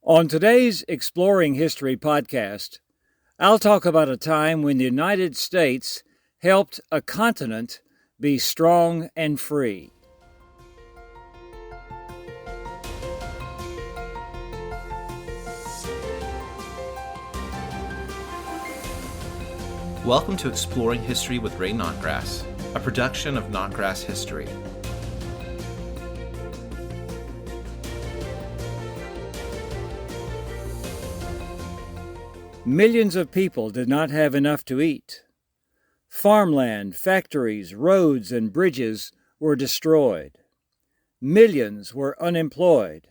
On today's Exploring History podcast, I'll talk about a time when the United States helped a continent be strong and free. Welcome to Exploring History with Ray Notgrass, a production of Notgrass History. Millions of people did not have enough to eat. Farmland, factories, roads, and bridges were destroyed. Millions were unemployed.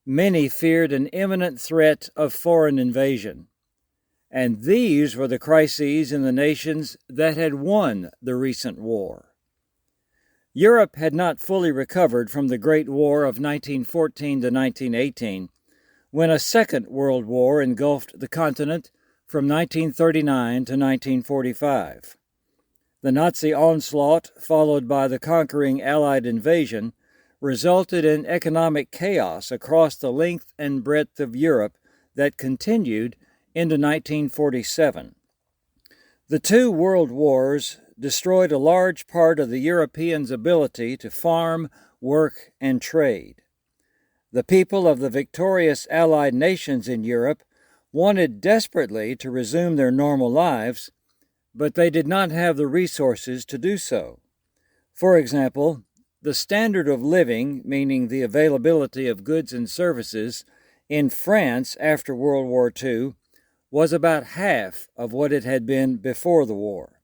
Many feared an imminent threat of foreign invasion. And these were the crises in the nations that had won the recent war. Europe had not fully recovered from the Great War of 1914 to 1918, when a second world war engulfed the continent from 1939 to 1945. The Nazi onslaught, followed by the conquering Allied invasion, resulted in economic chaos across the length and breadth of Europe that continued into 1947. The two world wars destroyed a large part of the Europeans' ability to farm, work, and trade. The people of the victorious Allied nations in Europe wanted desperately to resume their normal lives, but they did not have the resources to do so. For example, the standard of living, meaning the availability of goods and services, in France after World War II was about half of what it had been before the war.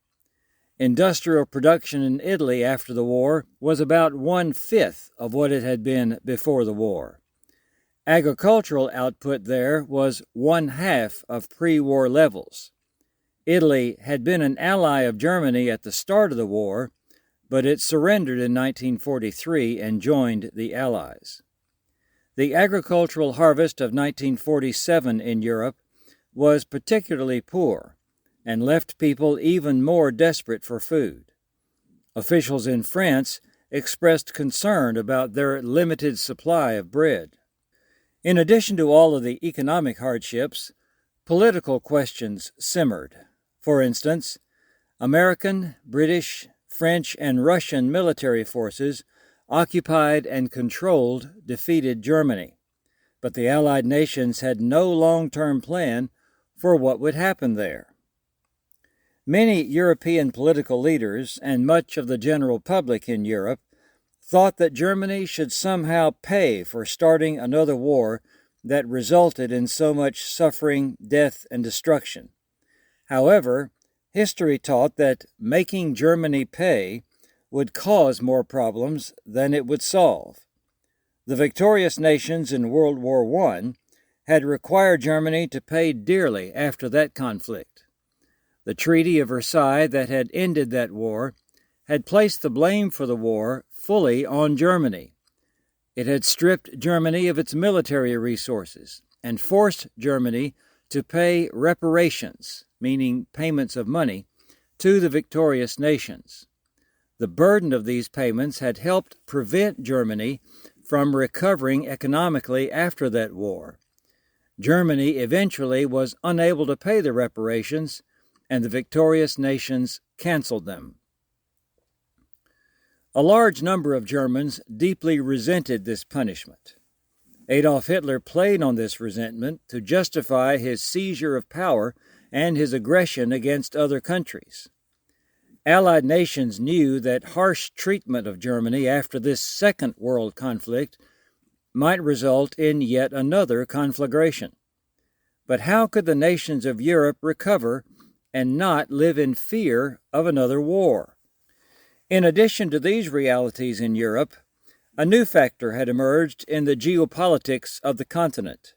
Industrial production in Italy after the war was about 1/5 of what it had been before the war. Agricultural output there was 1/2 of pre-war levels. Italy had been an ally of Germany at the start of the war, but it surrendered in 1943 and joined the Allies. The agricultural harvest of 1947 in Europe was particularly poor and left people even more desperate for food. Officials in France expressed concern about their limited supply of bread. In addition to all of the economic hardships, political questions simmered. For instance, American, British, French, and Russian military forces occupied and controlled defeated Germany, but the Allied nations had no long-term plan for what would happen there. Many European political leaders and much of the general public in Europe thought that Germany should somehow pay for starting another war that resulted in so much suffering, death, and destruction. However, history taught that making Germany pay would cause more problems than it would solve. The victorious nations in World War I had required Germany to pay dearly after that conflict. The Treaty of Versailles that had ended that war had placed the blame for the war fully on Germany. It had stripped Germany of its military resources and forced Germany to pay reparations, meaning payments of money, to the victorious nations. The burden of these payments had helped prevent Germany from recovering economically after that war. Germany eventually was unable to pay the reparations, and the victorious nations canceled them. A large number of Germans deeply resented this punishment. Adolf Hitler played on this resentment to justify his seizure of power and his aggression against other countries. Allied nations knew that harsh treatment of Germany after this Second World conflict might result in yet another conflagration. But how could the nations of Europe recover and not live in fear of another war? In addition to these realities in Europe, a new factor had emerged in the geopolitics of the continent.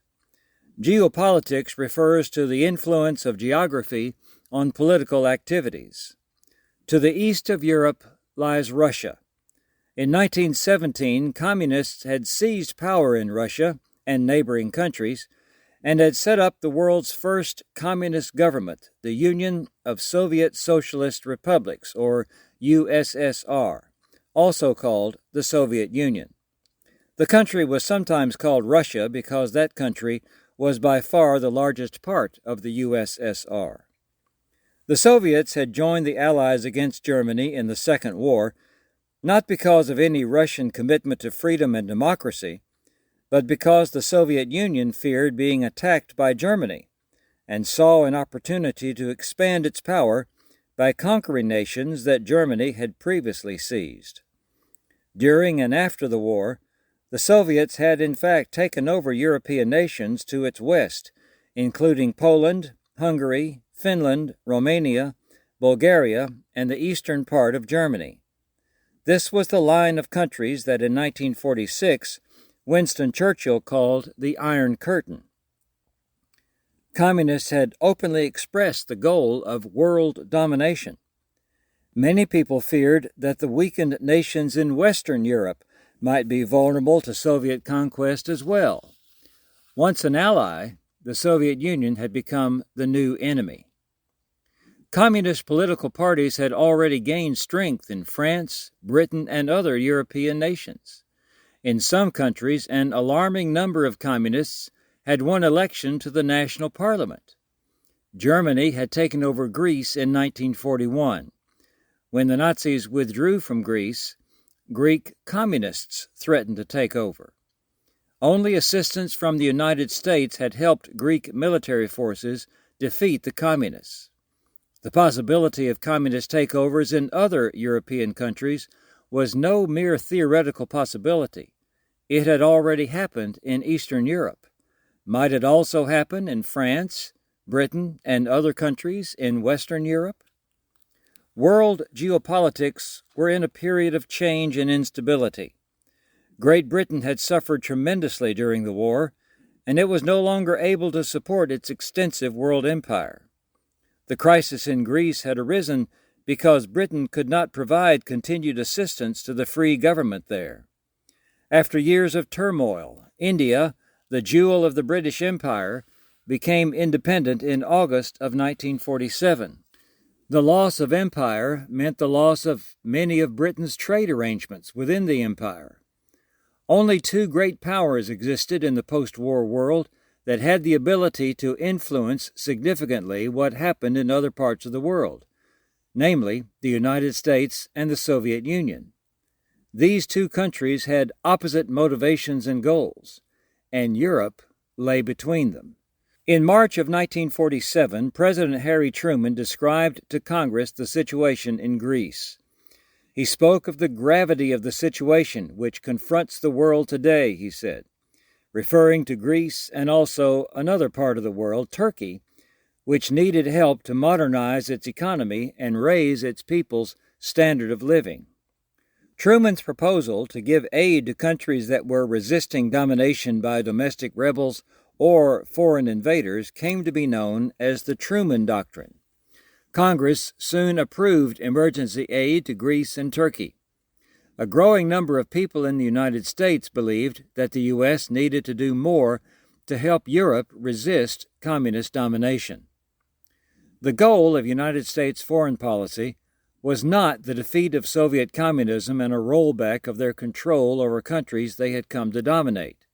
Geopolitics refers to the influence of geography on political activities. To the east of Europe lies Russia. In 1917, communists had seized power in Russia and neighboring countries and had set up the world's first communist government, the Union of Soviet Socialist Republics, or USSR, also called the Soviet Union. The country was sometimes called Russia because that country was by far the largest part of the USSR. The Soviets had joined the Allies against Germany in the Second War, not because of any Russian commitment to freedom and democracy, but because the Soviet Union feared being attacked by Germany and saw an opportunity to expand its power by conquering nations that Germany had previously seized. During and after the war, the Soviets had in fact taken over European nations to its west, including Poland, Hungary, Finland, Romania, Bulgaria, and the eastern part of Germany. This was the line of countries that in 1946 Winston Churchill called the Iron Curtain. Communists had openly expressed the goal of world domination. Many people feared that the weakened nations in Western Europe might be vulnerable to Soviet conquest as well. Once an ally, the Soviet Union had become the new enemy. Communist political parties had already gained strength in France, Britain, and other European nations. In some countries, an alarming number of communists had won election to the national parliament. Germany had taken over Greece in 1941. When the Nazis withdrew from Greece, Greek communists threatened to take over. Only assistance from the United States had helped Greek military forces defeat the communists. The possibility of communist takeovers in other European countries was no mere theoretical possibility. It had already happened in Eastern Europe. Might it also happen in France, Britain, and other countries in Western Europe? World geopolitics were in a period of change and instability. Great Britain had suffered tremendously during the war, and it was no longer able to support its extensive world empire. The crisis in Greece had arisen because Britain could not provide continued assistance to the free government there. After years of turmoil, India, the jewel of the British Empire, became independent in August of 1947. The loss of empire meant the loss of many of Britain's trade arrangements within the empire. Only two great powers existed in the post-war world that had the ability to influence significantly what happened in other parts of the world, namely the United States and the Soviet Union. These two countries had opposite motivations and goals, and Europe lay between them. In March of 1947, President Harry Truman described to Congress the situation in Greece. He spoke of the gravity of the situation which confronts the world today, he said, referring to Greece and also another part of the world, Turkey, which needed help to modernize its economy and raise its people's standard of living. Truman's proposal to give aid to countries that were resisting domination by domestic rebels or foreign invaders came to be known as the Truman Doctrine. Congress soon approved emergency aid to Greece and Turkey. A growing number of people in the United States believed that the U.S. needed to do more to help Europe resist communist domination. The goal of United States foreign policy was not the defeat of Soviet communism and a rollback of their control over countries they had come to dominate.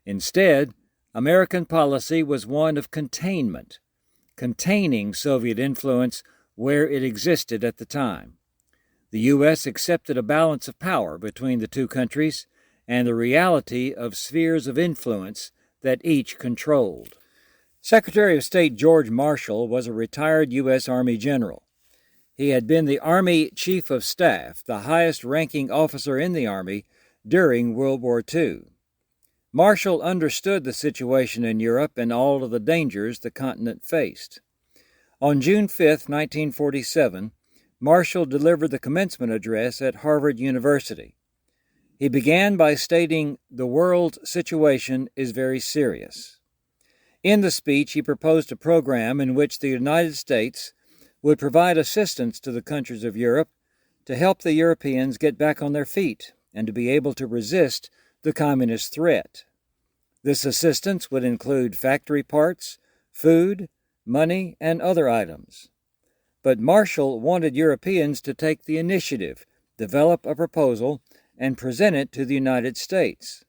Instead, American policy was one of containment, containing Soviet influence where it existed at the time. The U.S. accepted a balance of power between the two countries and the reality of spheres of influence that each controlled. Secretary of State George Marshall was a retired U.S. Army general. He had been the Army Chief of Staff, the highest-ranking officer in the Army during World War II. Marshall understood the situation in Europe and all of the dangers the continent faced. On June 5, 1947, Marshall delivered the commencement address at Harvard University. He began by stating, "The world's situation is very serious." In the speech, he proposed a program in which the United States would provide assistance to the countries of Europe to help the Europeans get back on their feet and to be able to resist the communist threat. This assistance would include factory parts, food, money, and other items. But Marshall wanted Europeans to take the initiative, develop a proposal, and present it to the United States.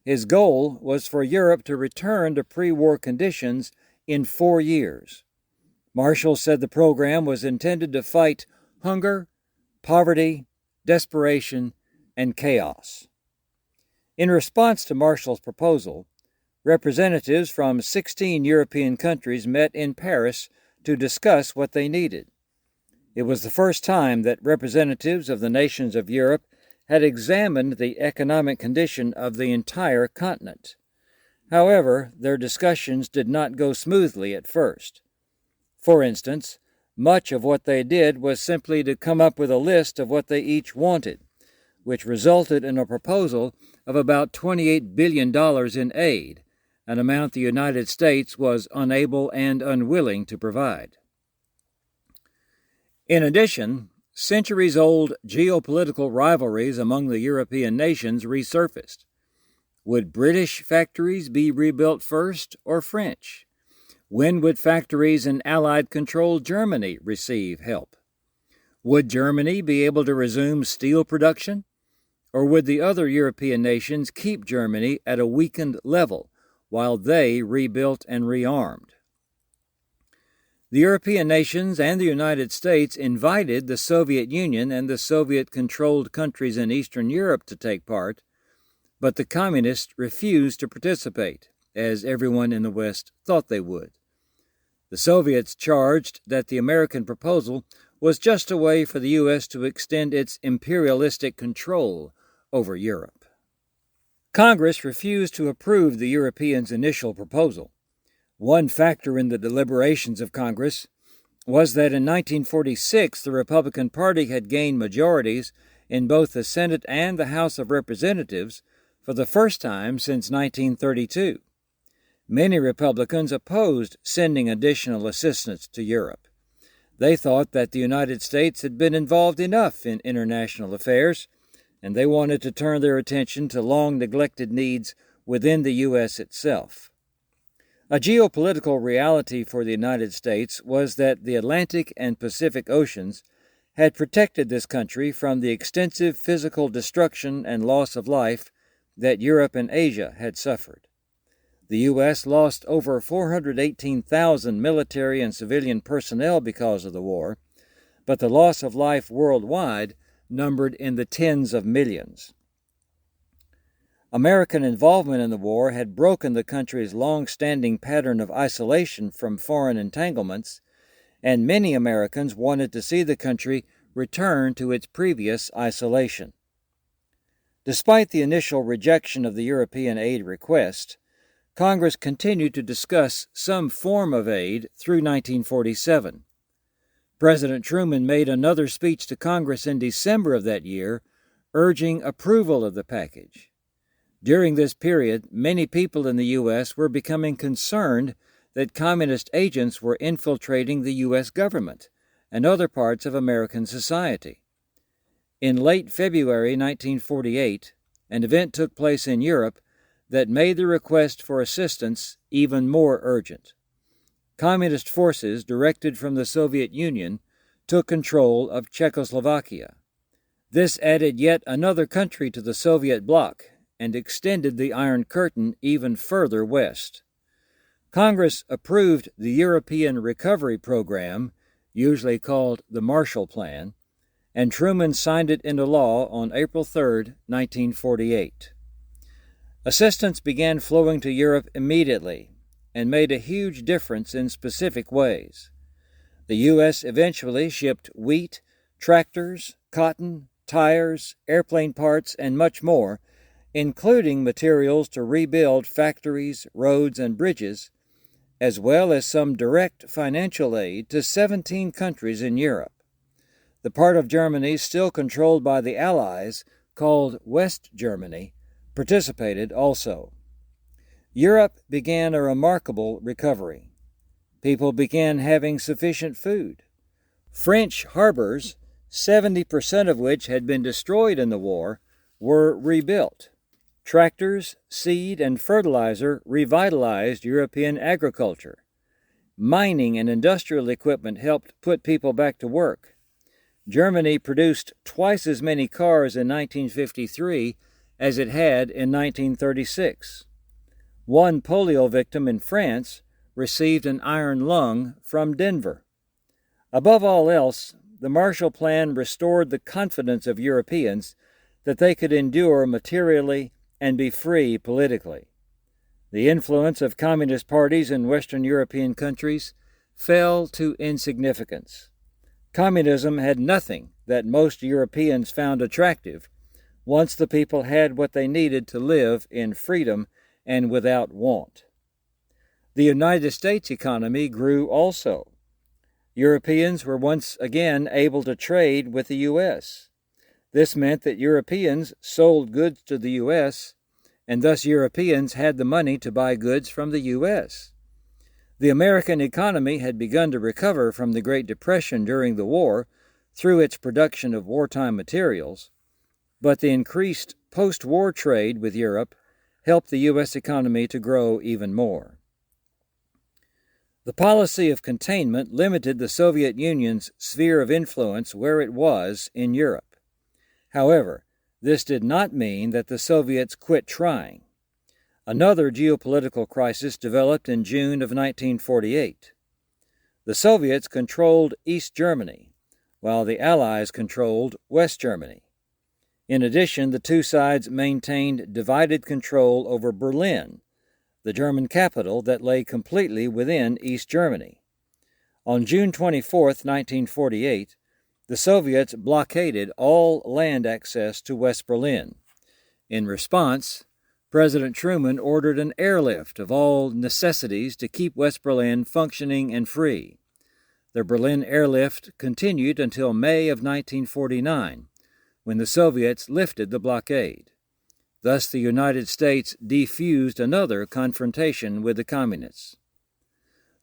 His goal was for Europe to return to pre-war conditions in 4 years. Marshall said the program was intended to fight hunger, poverty, desperation, and chaos. In response to Marshall's proposal, representatives from 16 European countries met in Paris to discuss what they needed. It was the first time that representatives of the nations of Europe had examined the economic condition of the entire continent. However, their discussions did not go smoothly at first. For instance, much of what they did was simply to come up with a list of what they each wanted, which resulted in a proposal of about $28 billion in aid, an amount the United States was unable and unwilling to provide. In addition, centuries-old geopolitical rivalries among the European nations resurfaced. Would British factories be rebuilt first or French? When would factories in Allied-controlled Germany receive help? Would Germany be able to resume steel production? Or would the other European nations keep Germany at a weakened level while they rebuilt and rearmed? The European nations and the United States invited the Soviet Union and the Soviet-controlled countries in Eastern Europe to take part, but the Communists refused to participate, as everyone in the West thought they would. The Soviets charged that the American proposal was just a way for the U.S. to extend its imperialistic control over Europe. Congress refused to approve the Europeans' initial proposal. One factor in the deliberations of Congress was that in 1946 the Republican Party had gained majorities in both the Senate and the House of Representatives for the first time since 1932. Many Republicans opposed sending additional assistance to Europe. They thought that the United States had been involved enough in international affairs, and they wanted to turn their attention to long-neglected needs within the U.S. itself. A geopolitical reality for the United States was that the Atlantic and Pacific Oceans had protected this country from the extensive physical destruction and loss of life that Europe and Asia had suffered. The U.S. lost over 418,000 military and civilian personnel because of the war, but the loss of life worldwide numbered in the tens of millions. American involvement in the war had broken the country's long-standing pattern of isolation from foreign entanglements, and many Americans wanted to see the country return to its previous isolation. Despite the initial rejection of the European aid request, Congress continued to discuss some form of aid through 1947. President Truman made another speech to Congress in December of that year, urging approval of the package. During this period, many people in the U.S. were becoming concerned that communist agents were infiltrating the U.S. government and other parts of American society. In late February 1948, an event took place in Europe that made the request for assistance even more urgent. Communist forces directed from the Soviet Union took control of Czechoslovakia. This added yet another country to the Soviet bloc and extended the Iron Curtain even further west. Congress approved the European Recovery Program, usually called the Marshall Plan, and Truman signed it into law on April 3, 1948. Assistance began flowing to Europe immediately and made a huge difference in specific ways. The U.S. eventually shipped wheat, tractors, cotton, tires, airplane parts, and much more, including materials to rebuild factories, roads, and bridges, as well as some direct financial aid to 17 countries in Europe. The part of Germany still controlled by the Allies, called West Germany, participated also. Europe began a remarkable recovery. People began having sufficient food. French harbors, 70% of which had been destroyed in the war, were rebuilt. Tractors, seed, and fertilizer revitalized European agriculture. Mining and industrial equipment helped put people back to work. Germany produced twice as many cars in 1953 as it had in 1936. One polio victim in France received an iron lung from Denver. Above all else, the Marshall Plan restored the confidence of Europeans that they could endure materially and be free politically. The influence of communist parties in Western European countries fell to insignificance. Communism had nothing that most Europeans found attractive once the people had what they needed to live in freedom and without want. The United States economy grew also. Europeans were once again able to trade with the U.S. This meant that Europeans sold goods to the U.S., and thus Europeans had the money to buy goods from the U.S. The American economy had begun to recover from the Great Depression during the war through its production of wartime materials, but the increased post-war trade with Europe helped the U.S. economy to grow even more. The policy of containment limited the Soviet Union's sphere of influence where it was in Europe. However, this did not mean that the Soviets quit trying. Another geopolitical crisis developed in June of 1948. The Soviets controlled East Germany, while the Allies controlled West Germany. In addition, the two sides maintained divided control over Berlin, the German capital that lay completely within East Germany. On June 24, 1948, the Soviets blockaded all land access to West Berlin. In response, President Truman ordered an airlift of all necessities to keep West Berlin functioning and free. The Berlin airlift continued until May of 1949, when the Soviets lifted the blockade. Thus, the United States defused another confrontation with the Communists.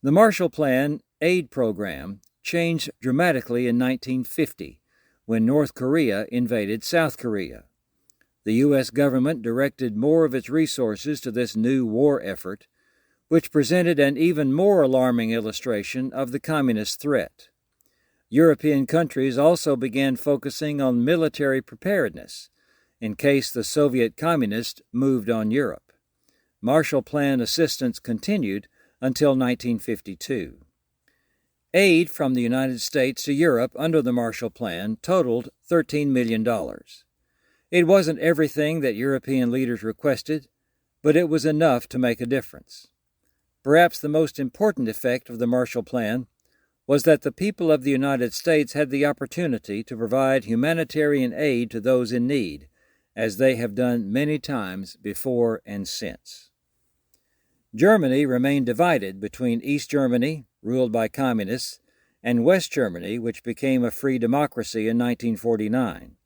The Marshall Plan aid program changed dramatically in 1950, when North Korea invaded South Korea. The U.S. government directed more of its resources to this new war effort, which presented an even more alarming illustration of the communist threat. European countries also began focusing on military preparedness in case the Soviet communists moved on Europe. Marshall Plan assistance continued until 1952. Aid from the United States to Europe under the Marshall Plan totaled $13 million. It wasn't everything that European leaders requested, but it was enough to make a difference. Perhaps the most important effect of the Marshall Plan was that the people of the United States had the opportunity to provide humanitarian aid to those in need, as they have done many times before and since. Germany remained divided between East Germany, ruled by communists, and West Germany, which became a free democracy in 1949.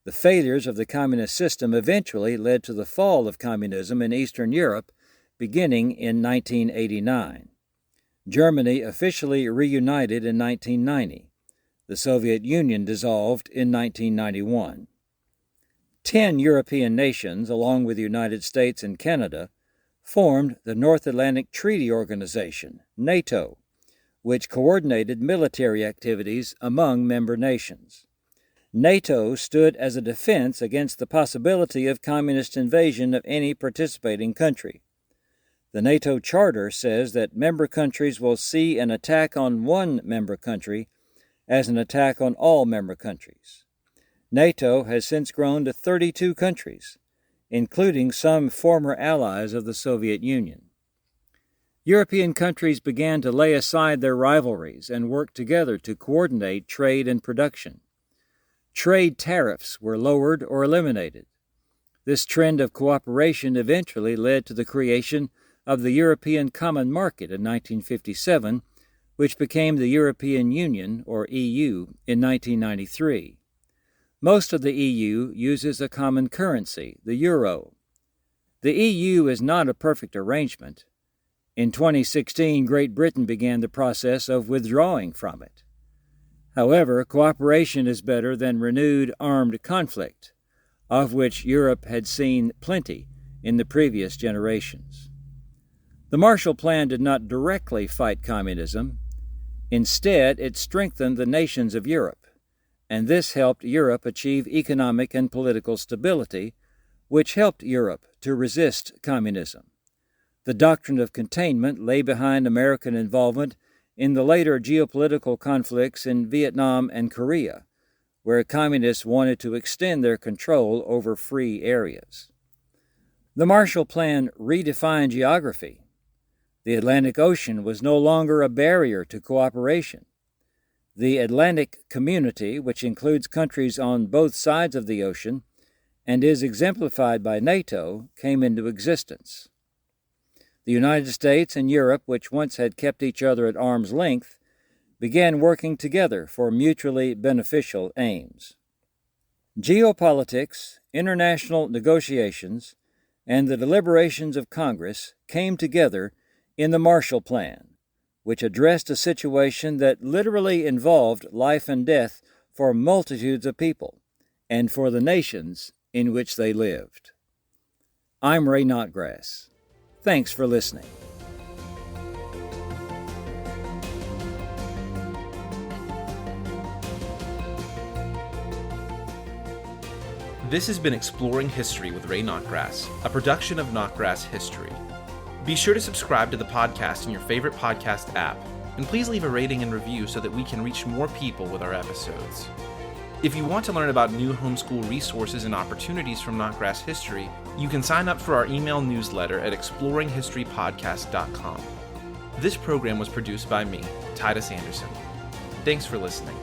The failures of the communist system eventually led to the fall of communism in Eastern Europe beginning in 1989. Germany officially reunited in 1990. The Soviet Union dissolved in 1991. 10 European nations, along with the United States and Canada, formed the North Atlantic Treaty Organization, NATO, which coordinated military activities among member nations. NATO stood as a defense against the possibility of communist invasion of any participating country. The NATO Charter says that member countries will see an attack on one member country as an attack on all member countries. NATO has since grown to 32 countries, including some former allies of the Soviet Union. European countries began to lay aside their rivalries and work together to coordinate trade and production. Trade tariffs were lowered or eliminated. This trend of cooperation eventually led to the creation of the European Common Market in 1957, which became the European Union, or EU, in 1993. Most of the EU uses a common currency, the euro. The EU is not a perfect arrangement. In 2016, Great Britain began the process of withdrawing from it. However, cooperation is better than renewed armed conflict, of which Europe had seen plenty in the previous generations. The Marshall Plan did not directly fight communism. Instead, it strengthened the nations of Europe, and this helped Europe achieve economic and political stability which helped Europe to resist communism. The doctrine of containment lay behind American involvement in the later geopolitical conflicts in Vietnam and Korea, where communists wanted to extend their control over free areas. The Marshall Plan redefined geography. The Atlantic Ocean was no longer a barrier to cooperation. The Atlantic Community, which includes countries on both sides of the ocean and is exemplified by NATO, came into existence. The United States and Europe, which once had kept each other at arm's length, began working together for mutually beneficial aims. Geopolitics, international negotiations, and the deliberations of Congress came together in the Marshall Plan, which addressed a situation that literally involved life and death for multitudes of people and for the nations in which they lived. I'm Ray Notgrass. Thanks for listening. This has been Exploring History with Ray Notgrass, a production of Notgrass History. Be sure to subscribe to the podcast in your favorite podcast app, and please leave a rating and review so that we can reach more people with our episodes. If you want to learn about new homeschool resources and opportunities from Notgrass History, you can sign up for our email newsletter at exploringhistorypodcast.com. This program was produced by me, Titus Anderson. Thanks for listening.